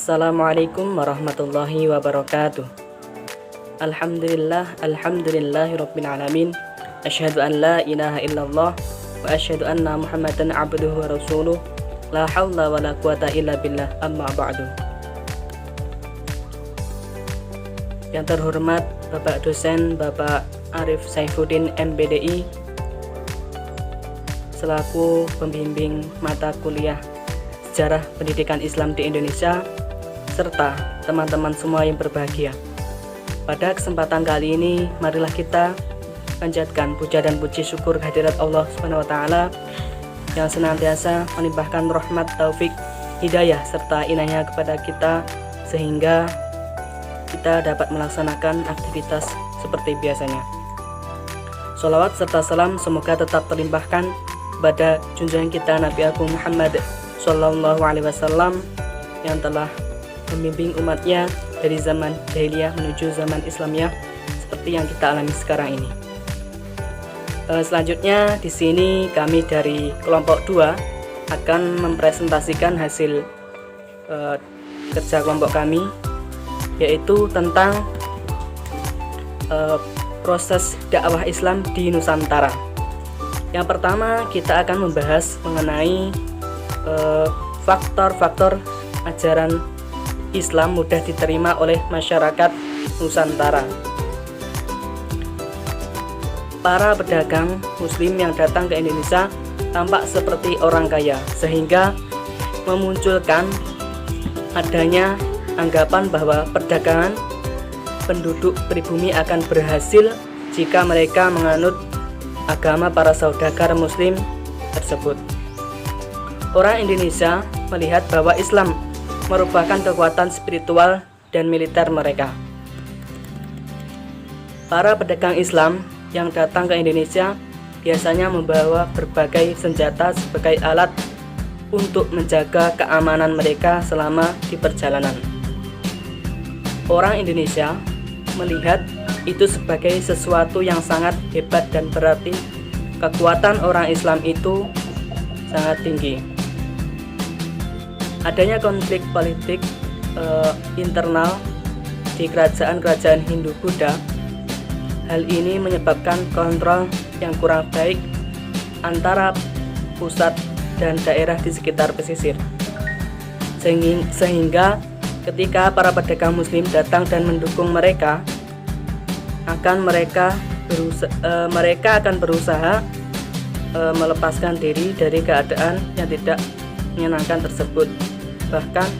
Assalamualaikum warahmatullahi wabarakatuh. Alhamdulillahirabbil alamin. Asyhadu an la ilaha illallah wa asyhadu anna Muhammadan abduhu wa rasuluh. La haula wala quwata illa billah, amma ba'du. Yang terhormat Bapak dosen Bapak Arif Saifuddin MPDI selaku pembimbing mata kuliah Sejarah Pendidikan Islam di Indonesia, serta teman-teman semua yang berbahagia. Pada kesempatan kali ini, marilah kita panjatkan puja dan puji syukur kehadirat Allah SWT yang senantiasa melimpahkan rahmat, taufik, hidayah, serta inayah kepada kita, sehingga kita dapat melaksanakan aktivitas seperti biasanya. Sholawat serta salam semoga tetap terlimpahkan kepada junjungan kita Nabi Agung Muhammad Sallallahu Alaihi Wasallam yang telah membimbing umatnya dari zaman jahiliyah menuju zaman Islamiyah seperti yang kita alami sekarang ini. Selanjutnya di sini kami dari kelompok 2 akan mempresentasikan hasil kerja kelompok kami, yaitu tentang proses dakwah Islam di Nusantara. Yang pertama kita akan membahas mengenai faktor-faktor ajaran Islam mudah diterima oleh masyarakat Nusantara. Para pedagang Muslim yang datang ke Indonesia tampak seperti orang kaya, sehingga memunculkan adanya anggapan bahwa perdagangan penduduk pribumi akan berhasil jika mereka menganut agama para saudagar Muslim tersebut. Orang Indonesia melihat bahwa Islam merupakan kekuatan spiritual dan militer mereka. Para pedagang Islam yang datang ke Indonesia biasanya membawa berbagai senjata sebagai alat untuk menjaga keamanan mereka selama di perjalanan. Orang Indonesia melihat itu sebagai sesuatu yang sangat hebat dan berarti kekuatan orang Islam itu sangat tinggi. Adanya konflik politik internal di kerajaan-kerajaan Hindu-Buddha. Hal ini menyebabkan kontrol yang kurang baik antara pusat dan daerah di sekitar pesisir. Sehingga ketika para pedagang Muslim datang dan mendukung mereka, mereka akan berusaha melepaskan diri dari keadaan yang tidak menyenangkan tersebut, bahkan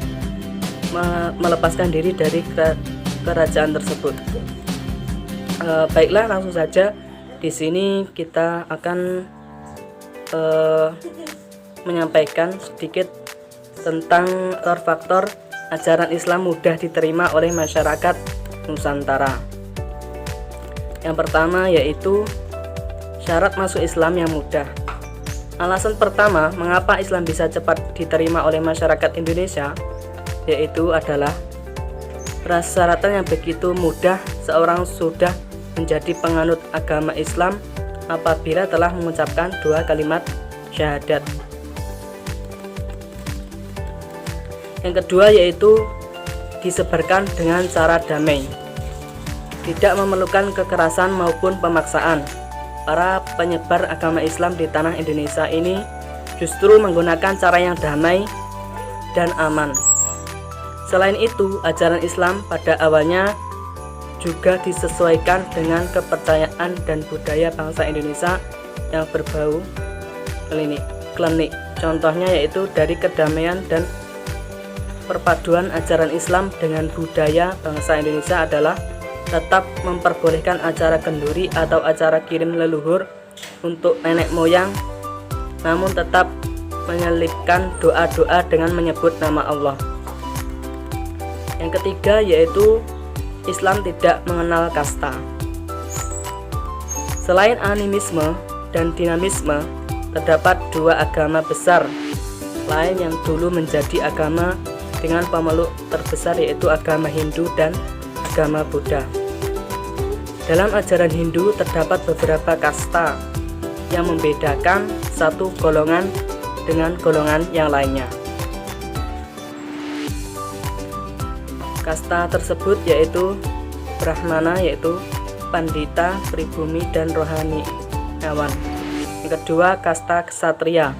melepaskan diri dari kerajaan tersebut. Baiklah, langsung saja di sini kita akan menyampaikan sedikit tentang faktor ajaran Islam mudah diterima oleh masyarakat Nusantara. Yang pertama yaitu syarat masuk Islam yang mudah. Alasan pertama mengapa Islam bisa cepat diterima oleh masyarakat Indonesia yaitu adalah persyaratan yang begitu mudah seorang sudah menjadi penganut agama Islam apabila telah mengucapkan 2 kalimat syahadat. Yang kedua yaitu disebarkan dengan cara damai, tidak memerlukan kekerasan maupun pemaksaan. Para penyebar agama Islam di tanah Indonesia ini justru menggunakan cara yang damai dan aman. Selain itu, ajaran Islam pada awalnya juga disesuaikan dengan kepercayaan dan budaya bangsa Indonesia yang berbau klinik. Contohnya yaitu dari kedamaian dan perpaduan ajaran Islam dengan budaya bangsa Indonesia adalah tetap memperbolehkan acara kenduri atau acara kirim leluhur untuk nenek moyang, namun tetap menyelipkan doa-doa dengan menyebut nama Allah. Yang ketiga yaitu Islam tidak mengenal kasta. Selain animisme dan dinamisme, terdapat 2 agama besar lain yang dulu menjadi agama dengan pemeluk terbesar, yaitu agama Hindu dan agama Buddha. Dalam ajaran Hindu terdapat beberapa kasta yang membedakan satu golongan dengan golongan yang lainnya. Kasta tersebut yaitu Brahmana, yaitu pandita, pribumi, dan rohaniawan. Yang kedua, kasta ksatria,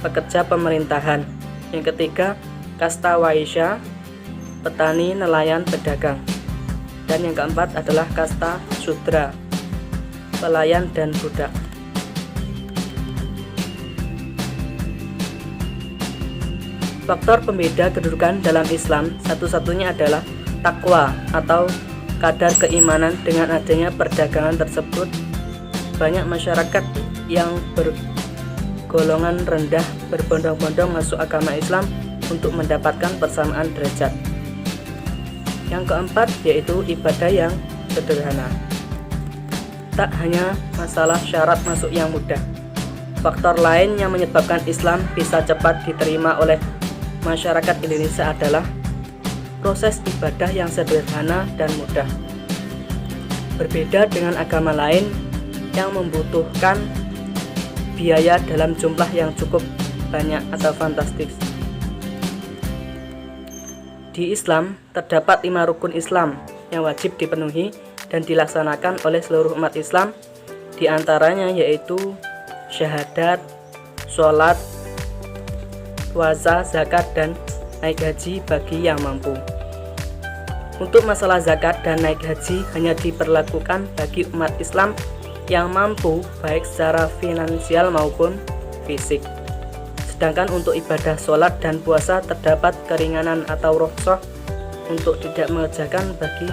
pekerja pemerintahan. Yang ketiga, kasta waisya, petani, nelayan, pedagang. Dan yang keempat adalah kasta sudra, pelayan dan budak. Faktor pembeda kedudukan dalam Islam satu-satunya adalah takwa atau kadar keimanan. Dengan adanya perdagangan tersebut, banyak masyarakat yang bergolongan rendah berbondong-bondong masuk agama Islam untuk mendapatkan persamaan derajat. Yang keempat yaitu ibadah yang sederhana. Tak hanya masalah syarat masuk yang mudah, faktor lain yang menyebabkan Islam bisa cepat diterima oleh masyarakat Indonesia adalah proses ibadah yang sederhana dan mudah. Berbeda dengan agama lain yang membutuhkan biaya dalam jumlah yang cukup banyak atau fantastis. Di Islam terdapat 5 rukun Islam yang wajib dipenuhi dan dilaksanakan oleh seluruh umat Islam. Di antaranya yaitu syahadat, sholat, puasa, zakat, dan naik haji bagi yang mampu. Untuk masalah zakat dan naik haji hanya diperlakukan bagi umat Islam yang mampu baik secara finansial maupun fisik. Sedangkan untuk ibadah sholat dan puasa terdapat keringanan atau rukhsah untuk tidak mengerjakan bagi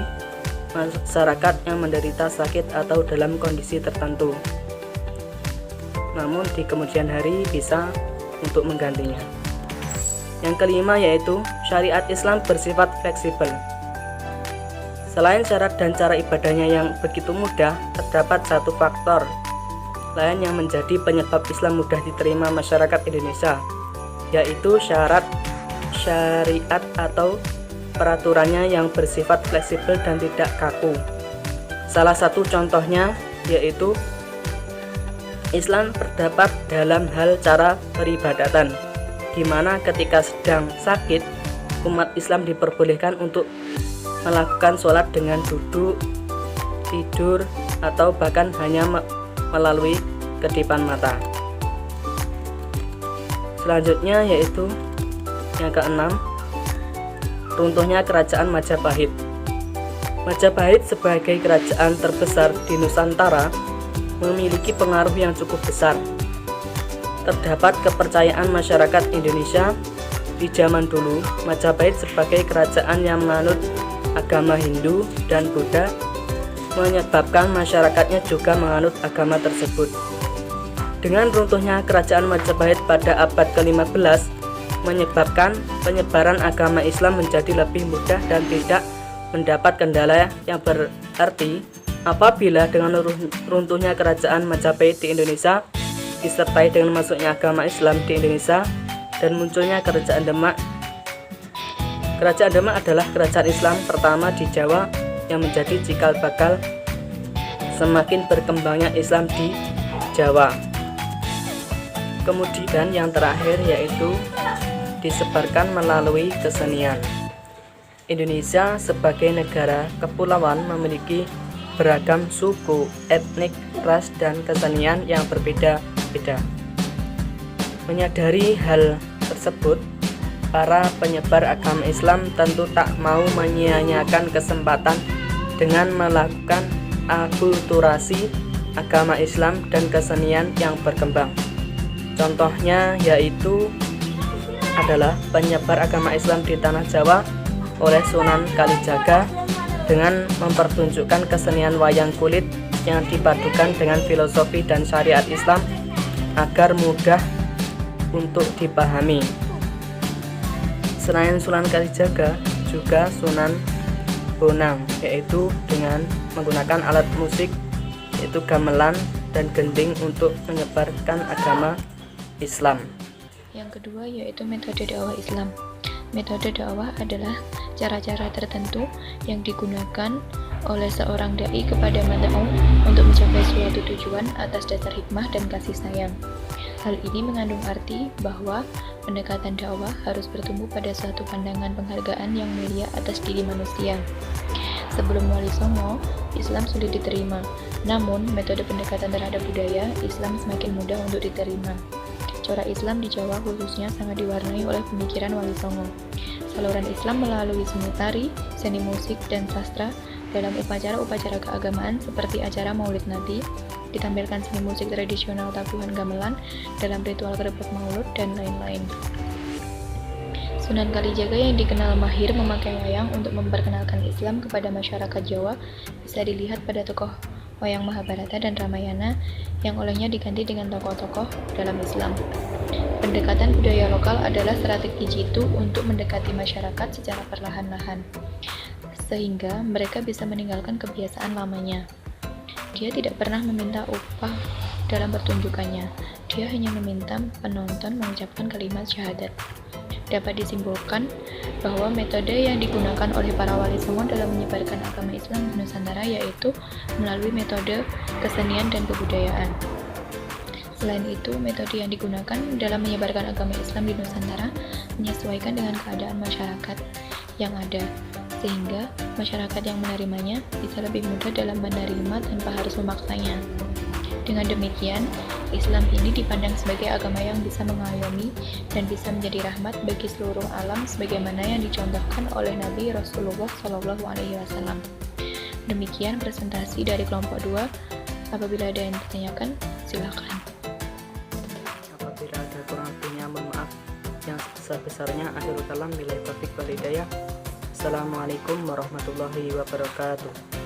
masyarakat yang menderita sakit atau dalam kondisi tertentu. Namun di kemudian hari bisa untuk menggantinya. Yang kelima yaitu syariat Islam bersifat fleksibel. Selain syarat dan cara ibadahnya yang begitu mudah, terdapat satu faktor lain yang menjadi penyebab Islam mudah diterima masyarakat Indonesia, yaitu syarat syariat atau peraturannya yang bersifat fleksibel dan tidak kaku. Salah satu contohnya yaitu Islam terdapat dalam hal cara peribadatan, di mana ketika sedang sakit, umat Islam diperbolehkan untuk melakukan sholat dengan duduk, tidur, atau bahkan hanya melalui kedipan mata. Selanjutnya yaitu yang keenam, runtuhnya kerajaan Majapahit. Majapahit sebagai kerajaan terbesar di Nusantara memiliki pengaruh yang cukup besar. Terdapat kepercayaan masyarakat Indonesia di zaman dulu, Majapahit sebagai kerajaan yang menganut agama Hindu dan Buddha menyebabkan masyarakatnya juga menganut agama tersebut. Dengan runtuhnya kerajaan Majapahit pada abad ke-15 menyebabkan penyebaran agama Islam menjadi lebih mudah dan tidak mendapat kendala yang berarti. Apabila dengan runtuhnya kerajaan Majapahit di Indonesia disertai dengan masuknya agama Islam di Indonesia dan munculnya kerajaan Demak. Kerajaan Demak adalah kerajaan Islam pertama di Jawa yang menjadi cikal bakal semakin berkembangnya Islam di Jawa. Kemudian yang terakhir yaitu disebarkan melalui kesenian. Indonesia sebagai negara kepulauan memiliki beragam suku, etnik, ras, dan kesenian yang berbeda-beda. Menyadari hal tersebut, para penyebar agama Islam tentu tak mau menyia-nyiakan kesempatan dengan melakukan akulturasi agama Islam dan kesenian yang berkembang. Contohnya yaitu adalah penyebar agama Islam di Tanah Jawa oleh Sunan Kalijaga dengan mempertunjukkan kesenian wayang kulit yang dipadukan dengan filosofi dan syariat Islam agar mudah untuk dipahami. Selain Sunan Kalijaga, juga Sunan Bonang, yaitu dengan menggunakan alat musik yaitu gamelan dan gending untuk menyebarkan agama Islam. Yang kedua yaitu metode dakwah Islam. Metode dakwah adalah cara-cara tertentu yang digunakan oleh seorang dai kepada manusia untuk mencapai suatu tujuan atas dasar hikmah dan kasih sayang. Hal ini mengandung arti bahwa pendekatan dakwah harus bertumbuh pada suatu pandangan penghargaan yang mulia atas diri manusia. Sebelum Wali Songo, Islam sulit diterima. Namun, metode pendekatan terhadap budaya Islam semakin mudah untuk diterima. Corak Islam di Jawa khususnya sangat diwarnai oleh pemikiran Wali Songo. Saluran Islam melalui seni tari, seni musik, dan sastra dalam upacara-upacara keagamaan seperti acara Maulid Nabi, ditampilkan seni musik tradisional tabuhan gamelan dalam ritual grebek maulud, dan lain-lain. Sunan Kalijaga yang dikenal mahir memakai wayang untuk memperkenalkan Islam kepada masyarakat Jawa bisa dilihat pada tokoh wayang Mahabharata dan Ramayana yang olehnya diganti dengan tokoh-tokoh dalam Islam. Pendekatan budaya lokal adalah strategi jitu untuk mendekati masyarakat secara perlahan-lahan, sehingga mereka bisa meninggalkan kebiasaan lamanya. Dia tidak pernah meminta upah dalam pertunjukannya. Dia hanya meminta penonton mengucapkan kalimat syahadat. Dapat disimpulkan bahwa metode yang digunakan oleh para wali songo dalam menyebarkan agama Islam di Nusantara yaitu melalui metode kesenian dan kebudayaan. Selain itu, metode yang digunakan dalam menyebarkan agama Islam di Nusantara menyesuaikan dengan keadaan masyarakat yang ada, sehingga masyarakat yang menerimanya bisa lebih mudah dalam menerima tanpa harus memaksanya. Dengan demikian, Islam ini dipandang sebagai agama yang bisa mengayomi dan bisa menjadi rahmat bagi seluruh alam sebagaimana yang dicontohkan oleh Nabi Rasulullah SAW. Demikian presentasi dari kelompok 2. Apabila ada yang ditanyakan, silakan. Apabila ada kurang lebihnya, mohon maaf. Yang sebesar-besarnya akhirul kalam, billahi taufiq wal hidayah. Assalamualaikum warahmatullahi wabarakatuh.